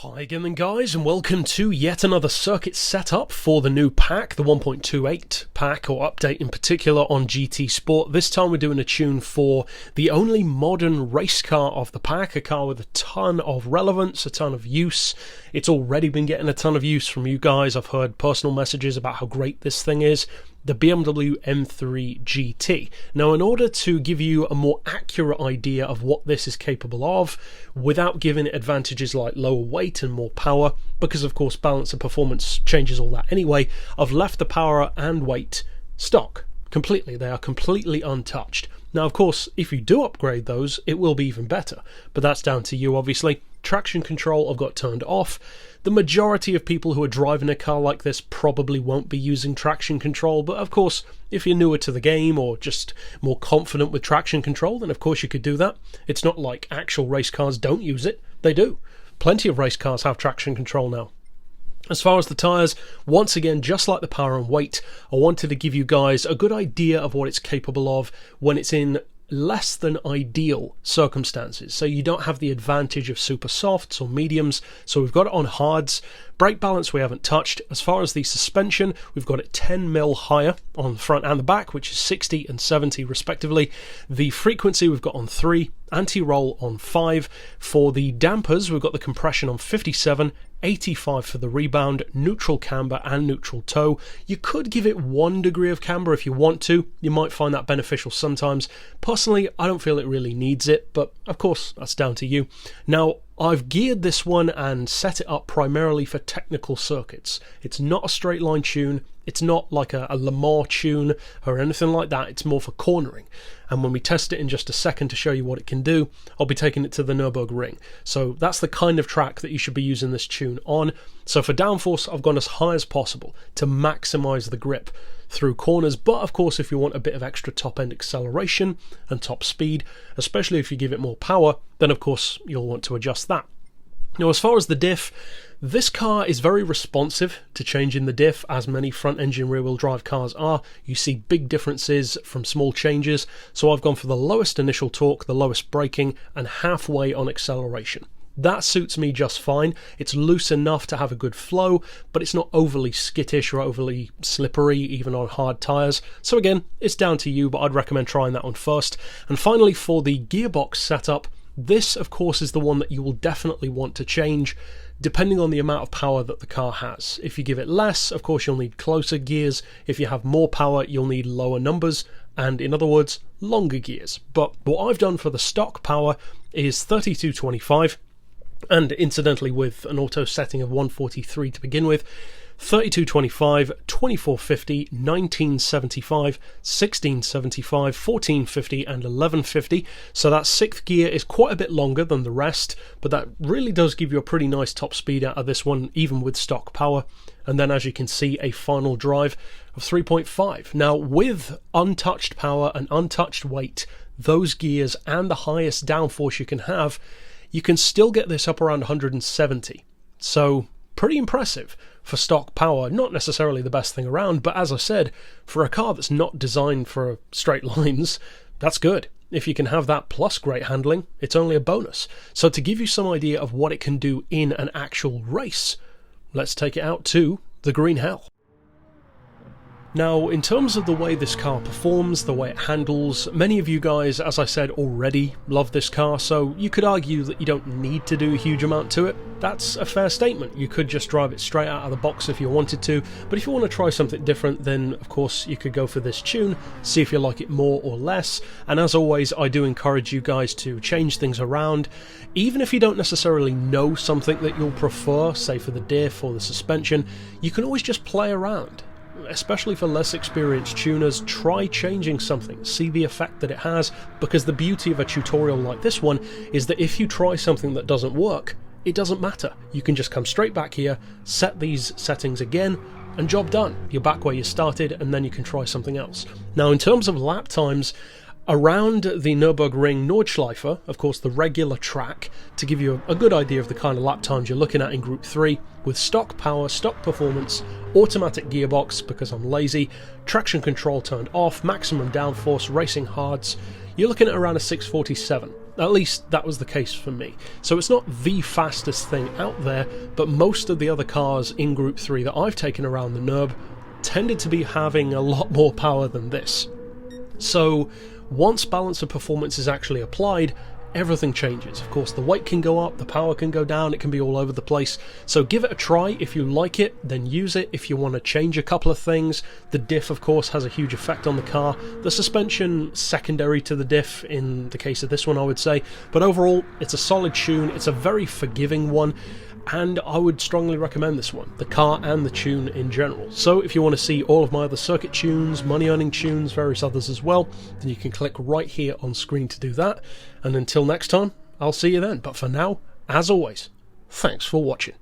Hi again guys, and welcome to yet another circuit setup for the new pack, the 1.28 pack, or update in particular on GT Sport. This time we're doing a tune for the only modern race car of the pack, a car with a ton of relevance, a ton of use. It's already been getting a ton of use from you guys. I've heard personal messages about how great this thing is. The BMW M3 GT. Now, in order to give you a more accurate idea of what this is capable of, without giving it advantages like lower weight and more power, because of course balance of performance changes all that anyway, I've left the power and weight stock completely. They are completely untouched. Now, of course, if you do upgrade those, it will be even better, but that's down to you, obviously. Traction control I've got turned off. The majority of people who are driving a car like this probably won't be using traction control, but of course, if you're newer to the game or just more confident with traction control, then of course you could do that. It's not like actual race cars don't use it. They do. Plenty of race cars have traction control now. As far as the tyres, once again, just like the power and weight, I wanted to give you guys a good idea of what it's capable of when it's in less than ideal circumstances. So you don't have the advantage of super softs or mediums, so we've got it on hards. Brake balance we haven't touched. As far as the suspension, we've got it 10mm higher on the front and the back, which is 60 and 70 respectively. The frequency we've got on 3, anti-roll on 5. For the dampers, we've got the compression on 57, 85 for the rebound, neutral camber and neutral toe. You could give it 1 degree of camber if you want to. You might find that beneficial sometimes. Personally, I don't feel it really needs it, but of course, that's down to you. Now, I've geared this one and set it up primarily for technical circuits. It's not a straight line tune, it's not like a Le Mans tune or anything like that, it's more for cornering. And when we test it in just a second to show you what it can do, I'll be taking it to the Nürburgring. So that's the kind of track that you should be using this tune on. So for downforce, I've gone as high as possible to maximise the grip through corners, but of course if you want a bit of extra top end acceleration and top speed, especially if you give it more power, then of course you'll want to adjust that. Now, as far as the diff, this car is very responsive to changing the diff, as many front engine rear wheel drive cars are. You see big differences from small changes, so I've gone for the lowest initial torque, the lowest braking, and halfway on acceleration. That suits me just fine. It's loose enough to have a good flow, but it's not overly skittish or overly slippery, even on hard tyres. So again, it's down to you, but I'd recommend trying that one first. And finally, for the gearbox setup, this of course is the one that you will definitely want to change, depending on the amount of power that the car has. If you give it less, of course you'll need closer gears. If you have more power, you'll need lower numbers, and in other words, longer gears. But what I've done for the stock power is 3225, and incidentally with an auto setting of 143 to begin with, 3225, 2450, 1975, 1675, 1450 and 1150. So that 6th gear is quite a bit longer than the rest, but that really does give you a pretty nice top speed out of this one, even with stock power. And then, as you can see, a final drive of 3.5. Now, with untouched power and untouched weight, those gears and the highest downforce you can have, you can still get this up around 170. So pretty impressive for stock power. Not necessarily the best thing around, but as I said, for a car that's not designed for straight lines, that's good. If you can have that plus great handling, it's only a bonus. So to give you some idea of what it can do in an actual race, let's take it out to the green hell. Now, in terms of the way this car performs, the way it handles, many of you guys, as I said, already love this car, so you could argue that you don't need to do a huge amount to it. That's a fair statement. You could just drive it straight out of the box if you wanted to, but if you want to try something different, then of course you could go for this tune, see if you like it more or less. And as always, I do encourage you guys to change things around. Even if you don't necessarily know something that you'll prefer, say for the diff or the suspension, you can always just play around. Especially for less experienced tuners, try changing something, see the effect that it has, because the beauty of a tutorial like this one is that if you try something that doesn't work, it doesn't matter. You can just come straight back here, set these settings again, and job done. You're back where you started, and then you can try something else. Now, in terms of lap times, around the Nürburgring Nordschleife, of course the regular track, to give you a good idea of the kind of lap times you're looking at in Group 3, with stock power, stock performance, automatic gearbox because I'm lazy, traction control turned off, maximum downforce, racing hards, you're looking at around a 6:47. At least that was the case for me. So it's not the fastest thing out there, but most of the other cars in Group 3 that I've taken around the NURB tended to be having a lot more power than this. So once balance of performance is actually applied, everything changes. Of course, the weight can go up, the power can go down, it can be all over the place. So give it a try. If you like it, then use it. If you want to change a couple of things, the diff, of course, has a huge effect on the car. The suspension, secondary to the diff in the case of this one, I would say. But overall, it's a solid tune. It's a very forgiving one, and I would strongly recommend this one, the car and the tune in general. So if you want to see all of my other circuit tunes, money earning tunes, various others as well, then you can click right here on screen to do that. And until next time, I'll see you then. But for now, as always, thanks for watching.